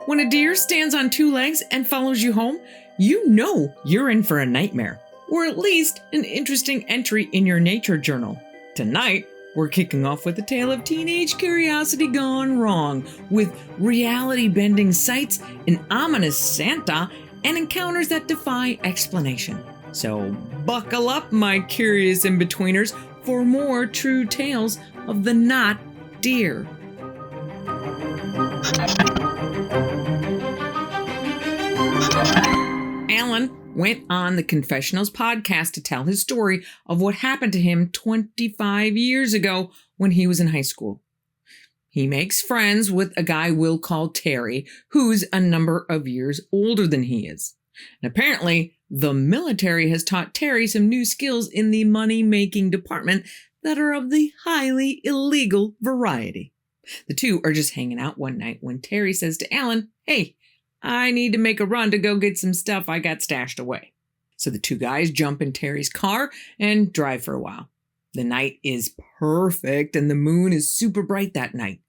When a deer stands on two legs and follows you home, you know you're in for a nightmare, or at least an interesting entry in your nature journal. Tonight, we're kicking off with a tale of teenage curiosity gone wrong, with reality-bending sights, an ominous Santa, and encounters that defy explanation. So buckle up, my curious InBetweeners, for more true tales of the not deer. Alan went on the Confessionals podcast to tell his story of what happened to him 25 years ago when he was in high school. He makes friends with a guy we'll call Terry, who's a number of years older than he is. And apparently, the military has taught Terry some new skills in the money-making department that are of the highly illegal variety. The two are just hanging out one night when Terry says to Alan, "Hey, I need to make a run to go get some stuff I got stashed away." So the two guys jump in Terry's car and drive for a while. The night is perfect and the moon is super bright that night.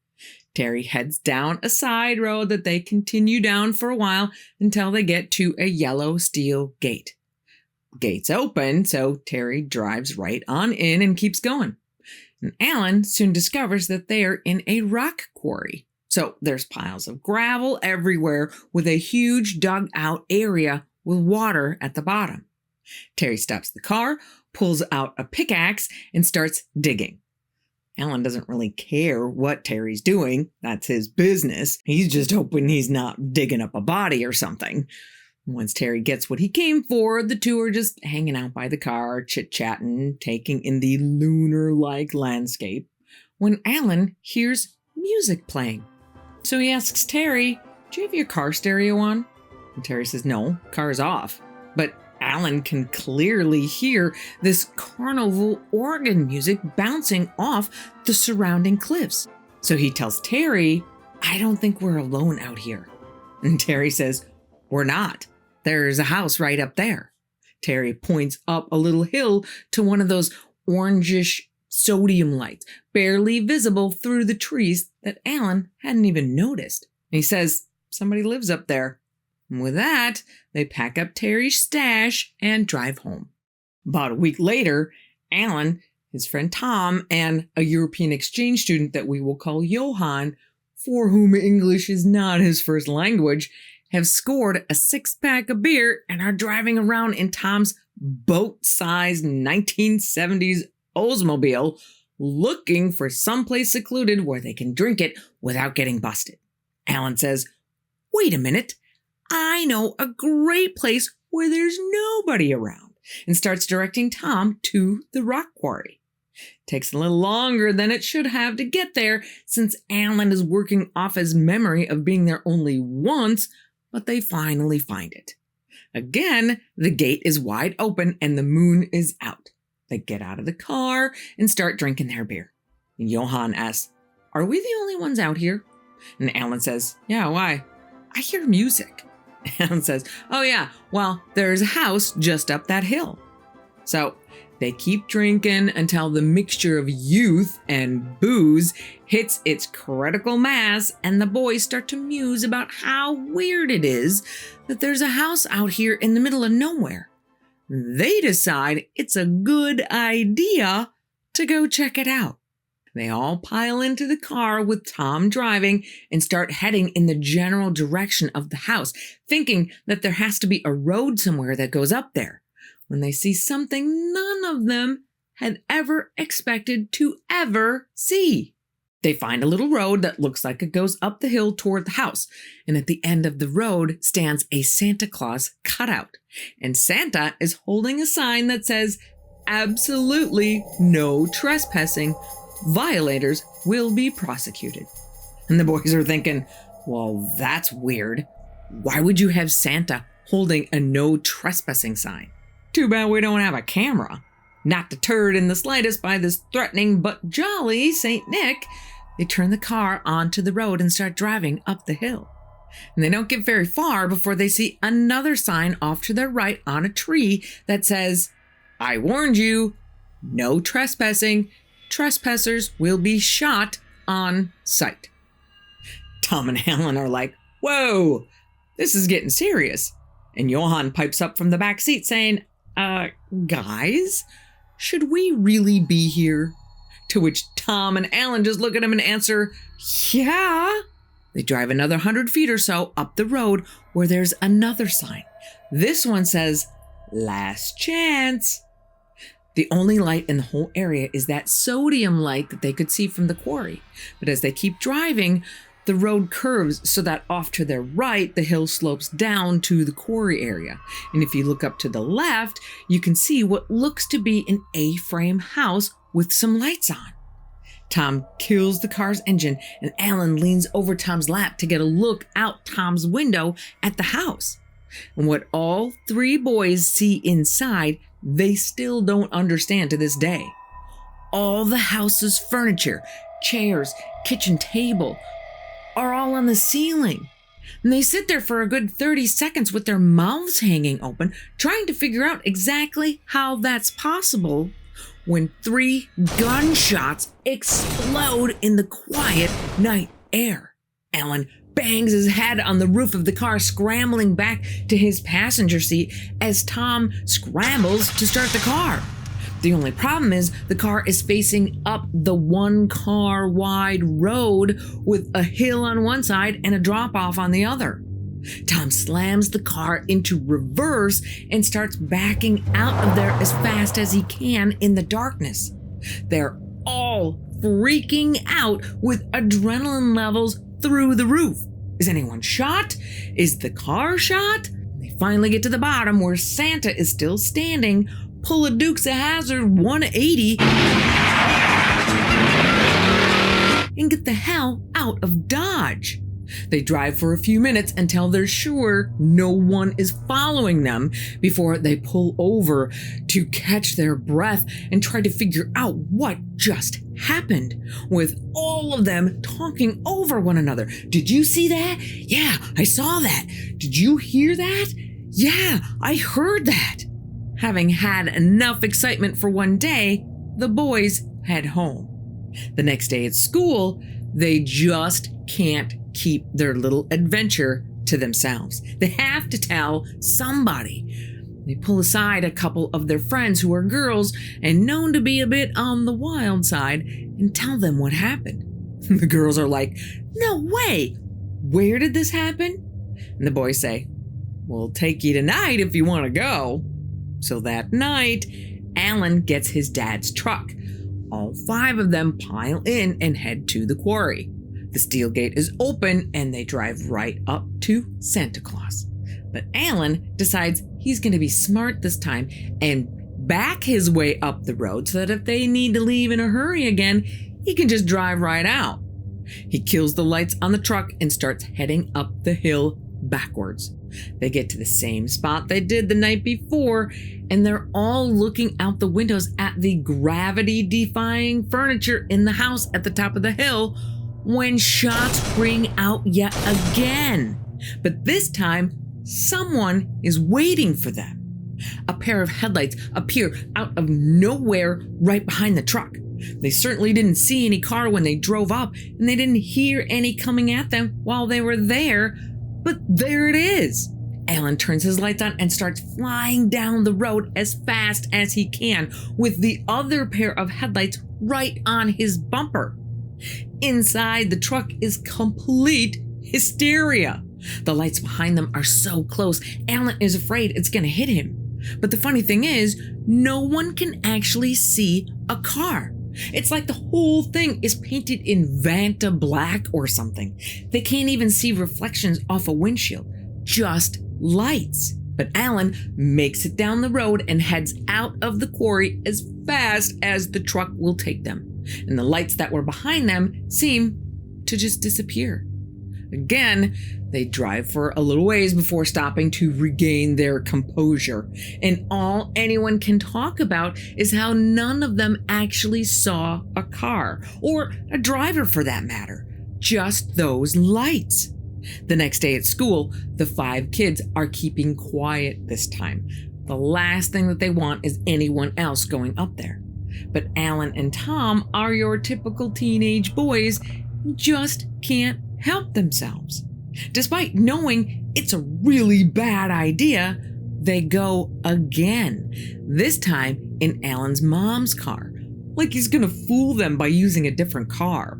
Terry heads down a side road that they continue down for a while until they get to a yellow steel gate. Gate's open, so Terry drives right on in and keeps going. And Alan soon discovers that they are in a rock quarry. So there's piles of gravel everywhere with a huge dug out area with water at the bottom. Terry stops the car, pulls out a pickaxe, and starts digging. Alan doesn't really care what Terry's doing. That's his business. He's just hoping he's not digging up a body or something. Once Terry gets what he came for, the two are just hanging out by the car, chit-chatting, taking in the lunar-like landscape, when Alan hears music playing. So he asks Terry, "Do you have your car stereo on?" And Terry says, "No, car's off." But Alan can clearly hear this carnival organ music bouncing off the surrounding cliffs. So he tells Terry, "I don't think we're alone out here." And Terry says, "We're not. There's a house right up there." Terry points up a little hill to one of those orangish sodium lights, barely visible through the trees that Alan hadn't even noticed. And he says, "Somebody lives up there." And with that, they pack up Terry's stash and drive home. About a week later, Alan, his friend Tom, and a European exchange student that we will call Johan, for whom English is not his first language, have scored a 6-pack of beer and are driving around in Tom's boat-sized 1970s Oldsmobile, looking for someplace secluded where they can drink it without getting busted. Alan says, "Wait a minute, I know a great place where there's nobody around," and starts directing Tom to the rock quarry. Takes a little longer than it should have to get there, since Alan is working off his memory of being there only once, but they finally find it. Again, the gate is wide open and the moon is out. They get out of the car and start drinking their beer. And Johan asks, "Are we the only ones out here?" And Alan says, "Yeah, why?" "I hear music." Alan says, "Oh yeah, well, there's a house just up that hill." So they keep drinking until the mixture of youth and booze hits its critical mass, and the boys start to muse about how weird it is that there's a house out here in the middle of nowhere. They decide it's a good idea to go check it out. They all pile into the car with Tom driving and start heading in the general direction of the house, thinking that there has to be a road somewhere that goes up there, when they see something none of them had ever expected to ever see. They find a little road that looks like it goes up the hill toward the house, and at the end of the road stands a Santa Claus cutout, and Santa is holding a sign that says, "Absolutely no trespassing. Violators will be prosecuted." And the boys are thinking, well, that's weird. Why would you have Santa holding a no trespassing sign? Too bad we don't have a camera. Not deterred in the slightest by this threatening but jolly St. Nick, they turn the car onto the road and start driving up the hill. And they don't get very far before they see another sign off to their right on a tree that says, "I warned you, no trespassing. Trespassers will be shot on sight." Tom and Alan are like, Whoa, this is getting serious. And Johann pipes up from the back seat saying, guys, should we really be here? To which Tom and Alan just look at him and answer, yeah. They drive another 100 feet or so up the road where there's another sign. This one says, last chance. The only light in the whole area is that sodium light that they could see from the quarry. But as they keep driving, the road curves so that off to their right, the hill slopes down to the quarry area. And if you look up to the left, you can see what looks to be an A-frame house with some lights on. Tom kills the car's engine and Alan leans over Tom's lap to get a look out Tom's window at the house. And what all three boys see inside, they still don't understand to this day. All the house's furniture, chairs, kitchen table, are all on the ceiling. And they sit there for a good 30 seconds with their mouths hanging open, trying to figure out exactly how that's possible, when 3 gunshots explode in the quiet night air. Alan bangs his head on the roof of the car, scrambling back to his passenger seat as Tom scrambles to start the car. The only problem is the car is facing up the 1-car wide road with a hill on one side and a drop-off on the other. Tom slams the car into reverse and starts backing out of there as fast as he can in the darkness. They're all freaking out with adrenaline levels through the roof. Is anyone shot? Is the car shot? They finally get to the bottom where Santa is still standing, pull a Dukes of Hazzard 180, and get the hell out of Dodge. They drive for a few minutes until they're sure no one is following them before they pull over to catch their breath and try to figure out what just happened, with all of them talking over one another. Did you see that? Yeah, I saw that. Did you hear that? Yeah, I heard that. Having had enough excitement for one day, the boys head home. The next day at school, they just can't keep their little adventure to themselves. They have to tell somebody. They pull aside a couple of their friends who are girls and known to be a bit on the wild side and tell them what happened. The girls are like, no way! Where did this happen? And the boys say, we'll take you tonight if you want to go. So that night, Alan gets his dad's truck. All 5 of them pile in and head to the quarry. The steel gate is open and they drive right up to Santa Claus. But Alan decides he's going to be smart this time and back his way up the road so that if they need to leave in a hurry again, he can just drive right out. He kills the lights on the truck and starts heading up the hill backwards. They get to the same spot they did the night before, and they're all looking out the windows at the gravity-defying furniture in the house at the top of the hill when shots ring out yet again. But this time, someone is waiting for them. A pair of headlights appear out of nowhere right behind the truck. They certainly didn't see any car when they drove up, and they didn't hear any coming at them while they were there, but there it is. Alan turns his lights on and starts flying down the road as fast as he can, with the other pair of headlights right on his bumper. Inside the truck is complete hysteria. The lights behind them are so close, Alan is afraid it's going to hit him. But the funny thing is, no one can actually see a car. It's like the whole thing is painted in Vanta black or something. They can't even see reflections off a windshield, just lights. But Alan makes it down the road and heads out of the quarry as fast as the truck will take them. And the lights that were behind them seem to just disappear. Again, they drive for a little ways before stopping to regain their composure. And all anyone can talk about is how none of them actually saw a car, or a driver for that matter, just those lights. The next day at school, the 5 kids are keeping quiet this time. The last thing that they want is anyone else going up there. But Alan and Tom are your typical teenage boys who just can't help themselves. Despite knowing it's a really bad idea, they go again, this time in Alan's mom's car, like he's gonna fool them by using a different car.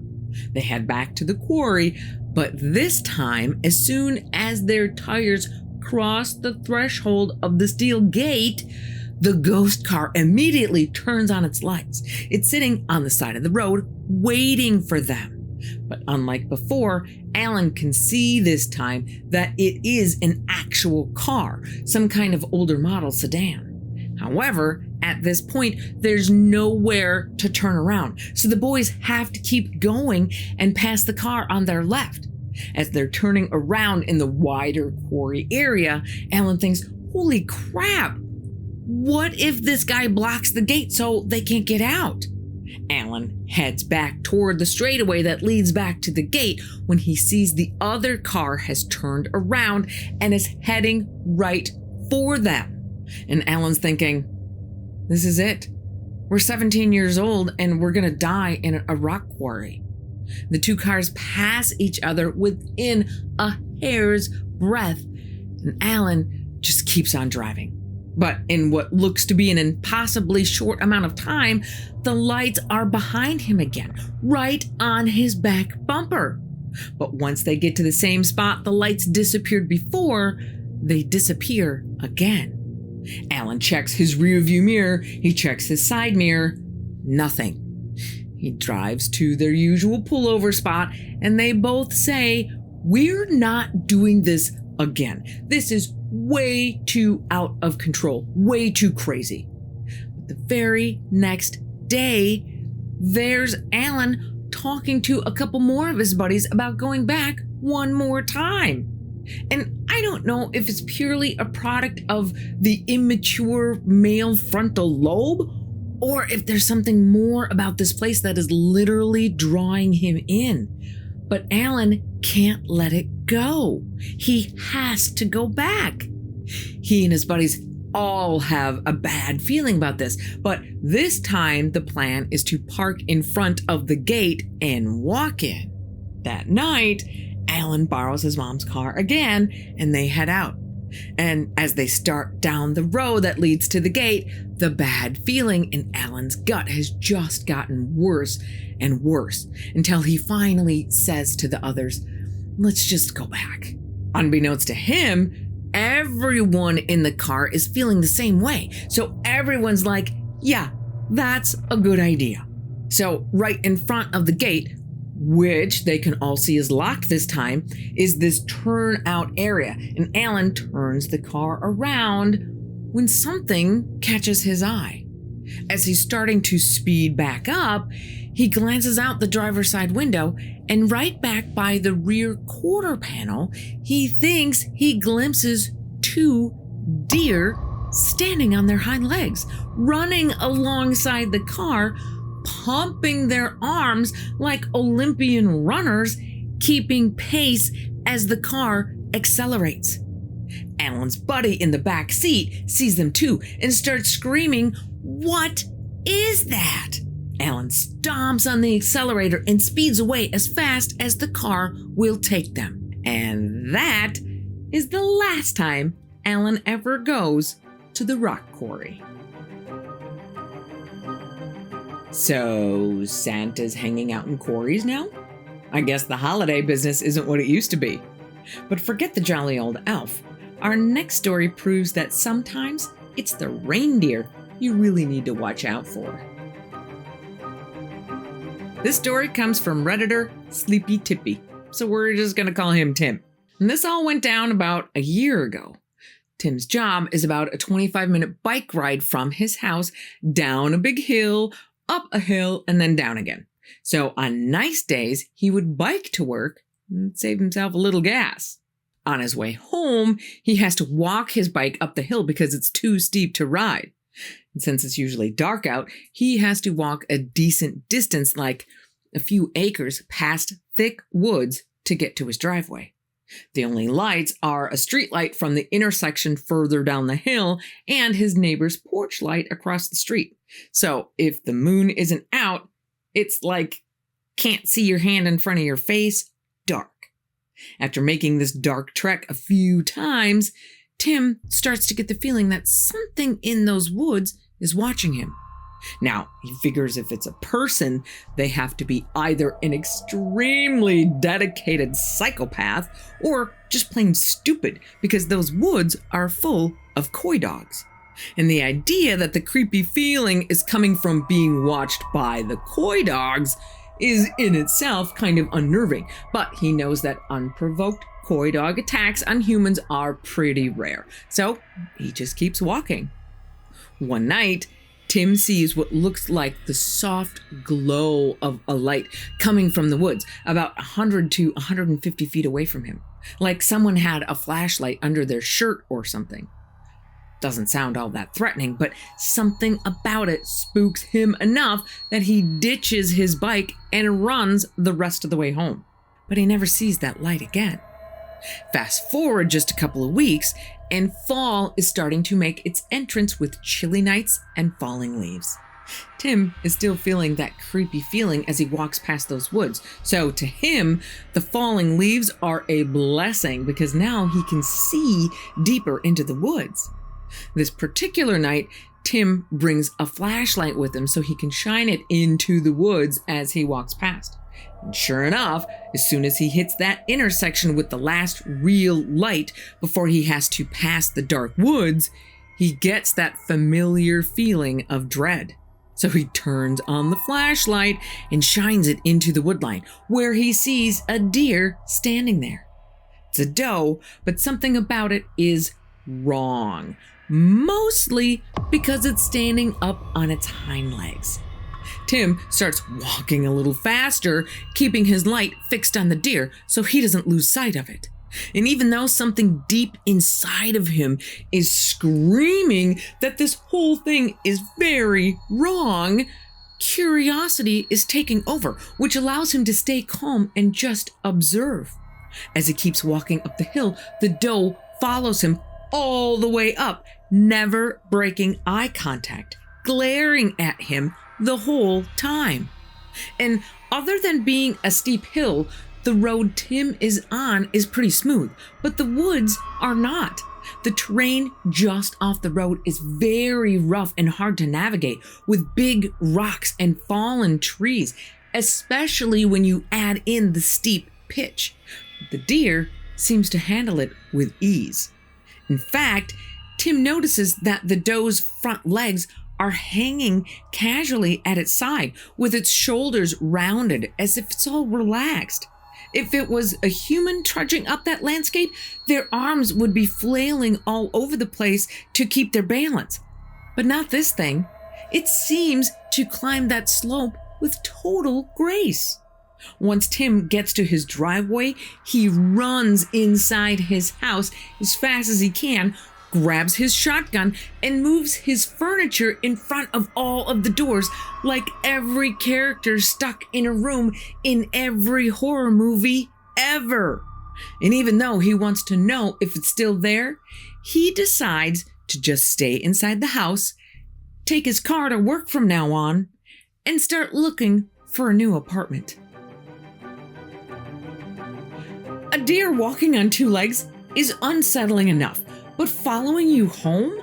They head back to the quarry, but this time, as soon as their tires cross the threshold of the steel gate, the ghost car immediately turns on its lights. It's sitting on the side of the road, waiting for them. But unlike before, Alan can see this time that it is an actual car, some kind of older model sedan. However, at this point, there's nowhere to turn around, so the boys have to keep going and pass the car on their left. As they're turning around in the wider quarry area, Alan thinks, holy crap, what if this guy blocks the gate so they can't get out? Alan heads back toward the straightaway that leads back to the gate when he sees the other car has turned around and is heading right for them. And Alan's thinking, this is it. We're 17 years old and we're gonna die in a rock quarry. The two cars pass each other within a hair's breadth, and Alan just keeps on driving. But in what looks to be an impossibly short amount of time, the lights are behind him again, right on his back bumper. But once they get to the same spot the lights disappeared before, they disappear again. Alan checks his rearview mirror, he checks his side mirror, nothing. He drives to their usual pullover spot, and they both say, we're not doing this again. This is way too out of control, way too crazy. But the very next day, there's Alan talking to a couple more of his buddies about going back one more time. And I don't know if it's purely a product of the immature male frontal lobe, or if there's something more about this place that is literally drawing him in. But Alan can't let it go. He has to go back. He and his buddies all have a bad feeling about this, but this time the plan is to park in front of the gate and walk in. That night, Alan borrows his mom's car again and they head out. And as they start down the road that leads to the gate, the bad feeling in Alan's gut has just gotten worse and worse until he finally says to the others, let's just go back. Unbeknownst to him, everyone in the car is feeling the same way. So everyone's like, yeah, that's a good idea. So right in front of the gate, which they can all see is locked this time, is this turnout area. And Alan turns the car around when something catches his eye. As he's starting to speed back up, he glances out the driver's side window, and right back by the rear quarter panel, he thinks he glimpses two deer standing on their hind legs, running alongside the car, pumping their arms like Olympian runners, keeping pace as the car accelerates. Alan's buddy in the back seat sees them too and starts screaming, "What is that?" Alan stomps on the accelerator and speeds away as fast as the car will take them. And that is the last time Alan ever goes to the rock quarry. So, Santa's hanging out in quarries now? I guess the holiday business isn't what it used to be. But forget the jolly old elf. Our next story proves that sometimes it's the reindeer you really need to watch out for. This story comes from Redditor Sleepy Tippy, so we're just going to call him Tim. And this all went down about a year ago. Tim's job is about a 25-minute bike ride from his house down a big hill, up a hill, and then down again. So on nice days, he would bike to work and save himself a little gas. On his way home, he has to walk his bike up the hill because it's too steep to ride. And since it's usually dark out, he has to walk a decent distance, like a few acres past thick woods to get to his driveway. The only lights are a street light from the intersection further down the hill and his neighbor's porch light across the street. So if the moon isn't out, it's like can't see your hand in front of your face, dark. After making this dark trek a few times, Tim starts to get the feeling that something in those woods is watching him. Now, he figures if it's a person, they have to be either an extremely dedicated psychopath or just plain stupid, because those woods are full of coy dogs. And the idea that the creepy feeling is coming from being watched by the coy dogs is in itself kind of unnerving, but he knows that unprovoked coy dog attacks on humans are pretty rare, so he just keeps walking. One night, Tim sees what looks like the soft glow of a light coming from the woods, about 100 to 150 feet away from him, like someone had a flashlight under their shirt or something. Doesn't sound all that threatening, but something about it spooks him enough that he ditches his bike and runs the rest of the way home. But he never sees that light again. Fast forward just a couple of weeks, and fall is starting to make its entrance with chilly nights and falling leaves. Tim is still feeling that creepy feeling as he walks past those woods, so to him, the falling leaves are a blessing because now he can see deeper into the woods. This particular night, Tim brings a flashlight with him so he can shine it into the woods as he walks past. And sure enough, as soon as he hits that intersection with the last real light before he has to pass the dark woods, he gets that familiar feeling of dread. So he turns on the flashlight and shines it into the woodline, where he sees a deer standing there. It's a doe, but something about it is wrong, mostly because it's standing up on its hind legs. Tim starts walking a little faster, keeping his light fixed on the deer so he doesn't lose sight of it. And even though something deep inside of him is screaming that this whole thing is very wrong, curiosity is taking over, which allows him to stay calm and just observe. As he keeps walking up the hill, the doe follows him all the way up, never breaking eye contact, glaring at him the whole time. And other than being a steep hill, the road Tim is on is pretty smooth, but the woods are not. The terrain just off the road is very rough and hard to navigate, with big rocks and fallen trees, especially when you add in the steep pitch. The deer seems to handle it with ease. In fact, Tim notices that the doe's front legs are hanging casually at its side, with its shoulders rounded as if it's all relaxed. If it was a human trudging up that landscape, their arms would be flailing all over the place to keep their balance. But not this thing. It seems to climb that slope with total grace. Once Tim gets to his driveway, he runs inside his house as fast as he can, grabs his shotgun, and moves his furniture in front of all of the doors like every character stuck in a room in every horror movie ever. And even though he wants to know if it's still there, he decides to just stay inside the house, take his car to work from now on, and start looking for a new apartment. A deer walking on two legs is unsettling enough, but following you home?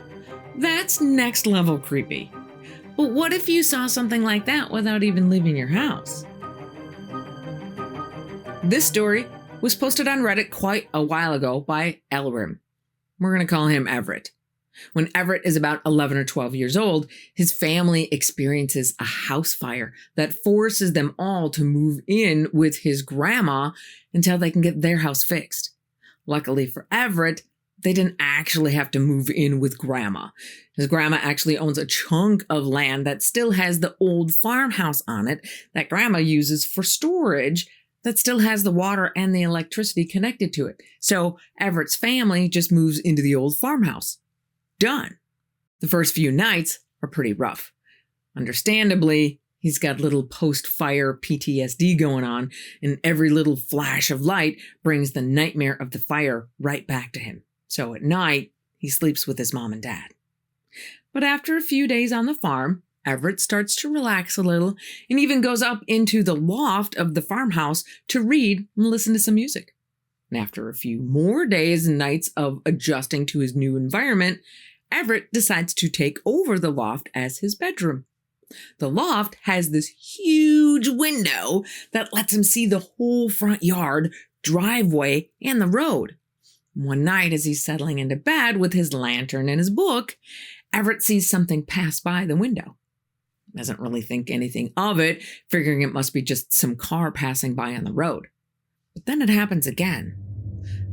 That's next level creepy. But what if you saw something like that without even leaving your house? This story was posted on Reddit quite a while ago by Elrim. We're going to call him Everett. When Everett is about 11 or 12 years old, his family experiences a house fire that forces them all to move in with his grandma until they can get their house fixed. Luckily for Everett, they didn't actually have to move in with grandma. His grandma actually owns a chunk of land that still has the old farmhouse on it that grandma uses for storage that still has the water and the electricity connected to it. So Everett's family just moves into the old farmhouse. Done. The first few nights are pretty rough. Understandably, he's got little post-fire PTSD going on, and every little flash of light brings the nightmare of the fire right back to him. So at night, he sleeps with his mom and dad. But after a few days on the farm, Everett starts to relax a little and even goes up into the loft of the farmhouse to read and listen to some music. And after a few more days and nights of adjusting to his new environment, Everett decides to take over the loft as his bedroom. The loft has this huge window that lets him see the whole front yard, driveway, and the road. One night, as he's settling into bed with his lantern and his book, Everett sees something pass by the window. Doesn't really think anything of it, figuring it must be just some car passing by on the road. But then it happens again.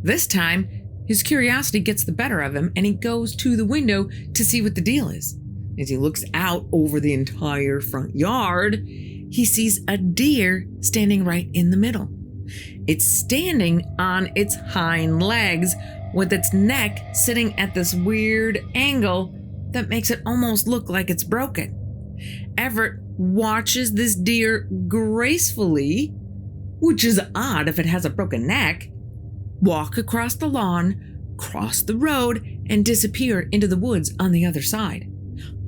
This time, his curiosity gets the better of him, and he goes to the window to see what the deal is. As he looks out over the entire front yard, he sees a deer standing right in the middle. It's standing on its hind legs, with its neck sitting at this weird angle that makes it almost look like it's broken. Everett watches this deer gracefully, which is odd if it has a broken neck, walk across the lawn, cross the road, and disappear into the woods on the other side.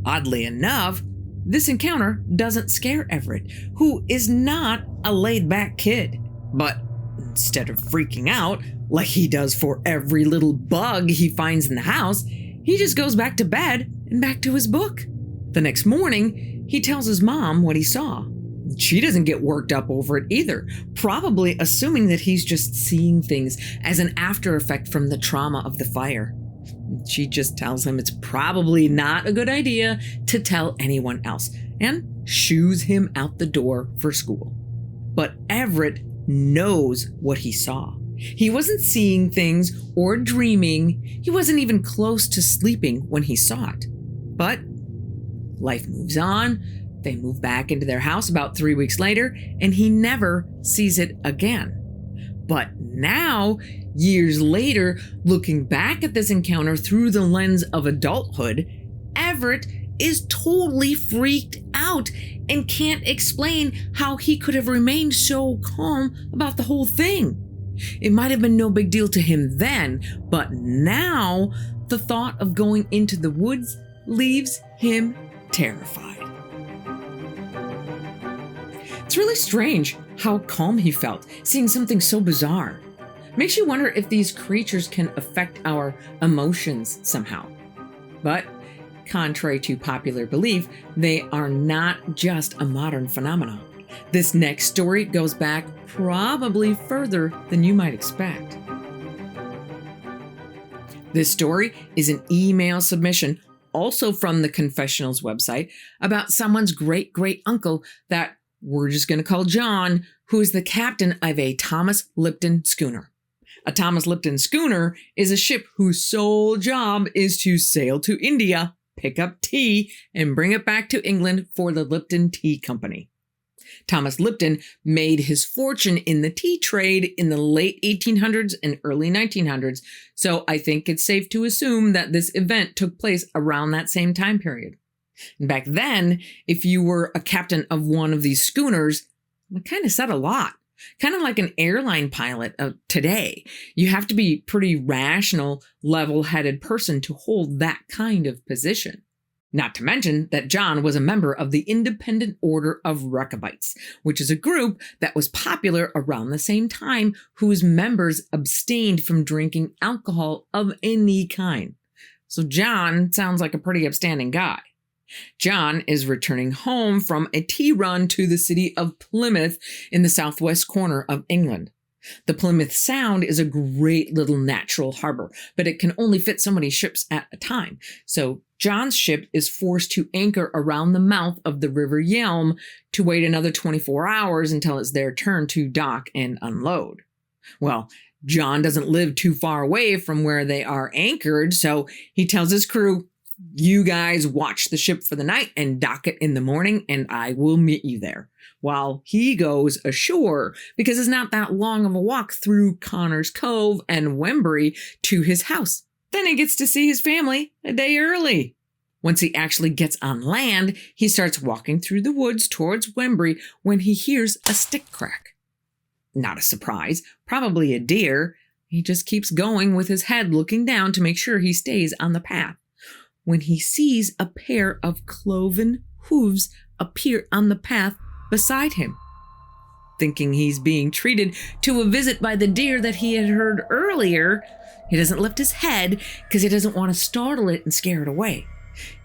Oddly enough, this encounter doesn't scare Everett, who is not a laid-back kid. But instead of freaking out, like he does for every little bug he finds in the house, he just goes back to bed and back to his book. The next morning, he tells his mom what he saw. She doesn't get worked up over it either, probably assuming that he's just seeing things as an after effect from the trauma of the fire. She just tells him it's probably not a good idea to tell anyone else and shoos him out the door for school. But Everett knows what he saw. He wasn't seeing things or dreaming. He wasn't even close to sleeping when he saw it. But life moves on. They move back into their house about 3 weeks later, and he never sees it again. But now, years later, looking back at this encounter through the lens of adulthood, Everett is totally freaked out and can't explain how he could have remained so calm about the whole thing. It might have been no big deal to him then, but now the thought of going into the woods leaves him terrified. It's really strange how calm he felt, seeing something so bizarre. Makes you wonder if these creatures can affect our emotions somehow. But contrary to popular belief, they are not just a modern phenomenon. This next story goes back probably further than you might expect. This story is an email submission, also from the Confessionals website, about someone's great-great-uncle that we're just going to call John, who is the captain of a Thomas Lipton schooner. A Thomas Lipton schooner is a ship whose sole job is to sail to India, pick up tea, and bring it back to England for the Lipton Tea Company. Thomas Lipton made his fortune in the tea trade in the late 1800s and early 1900s, so I think it's safe to assume that this event took place around that same time period. And back then, if you were a captain of one of these schooners, it kind of said a lot. Kind of like an airline pilot of today. You have to be pretty rational, level-headed person to hold that kind of position. Not to mention that John was a member of the Independent Order of Rechabites, which is a group that was popular around the same time, whose members abstained from drinking alcohol of any kind. So John sounds like a pretty upstanding guy. John is returning home from a tea run to the city of Plymouth in the southwest corner of England. The Plymouth Sound is a great little natural harbor, but it can only fit so many ships at a time. So John's ship is forced to anchor around the mouth of the River Yelm to wait another 24 hours until it's their turn to dock and unload. Well, John doesn't live too far away from where they are anchored, so he tells his crew, "You guys watch the ship for the night and dock it in the morning, and I will meet you there," while he goes ashore because it's not that long of a walk through Connor's Cove and Wembury to his house. Then he gets to see his family a day early. Once he actually gets on land, he starts walking through the woods towards Wembury when he hears a stick crack. Not a surprise, probably a deer. He just keeps going with his head looking down to make sure he stays on the path, when he sees a pair of cloven hooves appear on the path beside him. thinking he's being treated to a visit by the deer that he had heard earlier, he doesn't lift his head because he doesn't want to startle it and scare it away.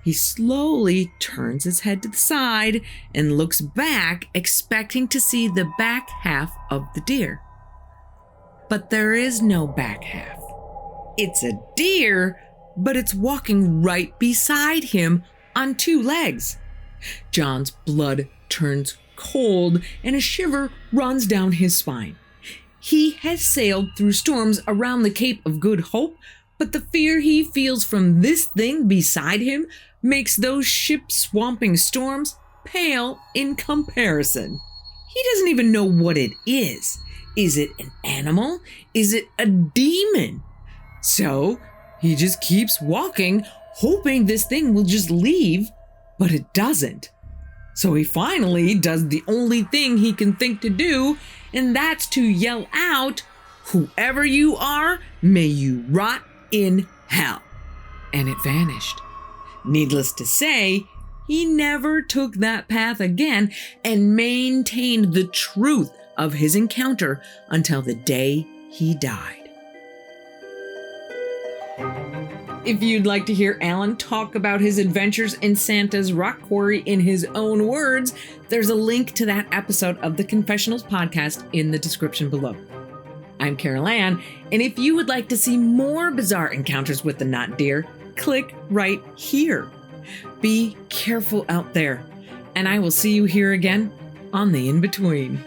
He slowly turns his head to the side and looks back, expecting to see the back half of the deer. But there is no back half. It's a deer, but it's walking right beside him on two legs. John's blood turns cold and a shiver runs down his spine. He has sailed through storms around the Cape of Good Hope, but the fear he feels from this thing beside him makes those ship-swamping storms pale in comparison. He doesn't even know what it is. Is it an animal? Is it a demon? So he just keeps walking, hoping this thing will just leave, but it doesn't. So he finally does the only thing he can think to do, and that's to yell out, "Whoever you are, may you rot in hell." And it vanished. Needless to say, he never took that path again and maintained the truth of his encounter until the day he died. If you'd like to hear Alan talk about his adventures in Santa's rock quarry in his own words, there's a link to that episode of the Confessionals podcast in the description below. I'm Carol Ann, and if you would like to see more bizarre encounters with the not deer, click right here. Be careful out there, and I will see you here again on the In-Between.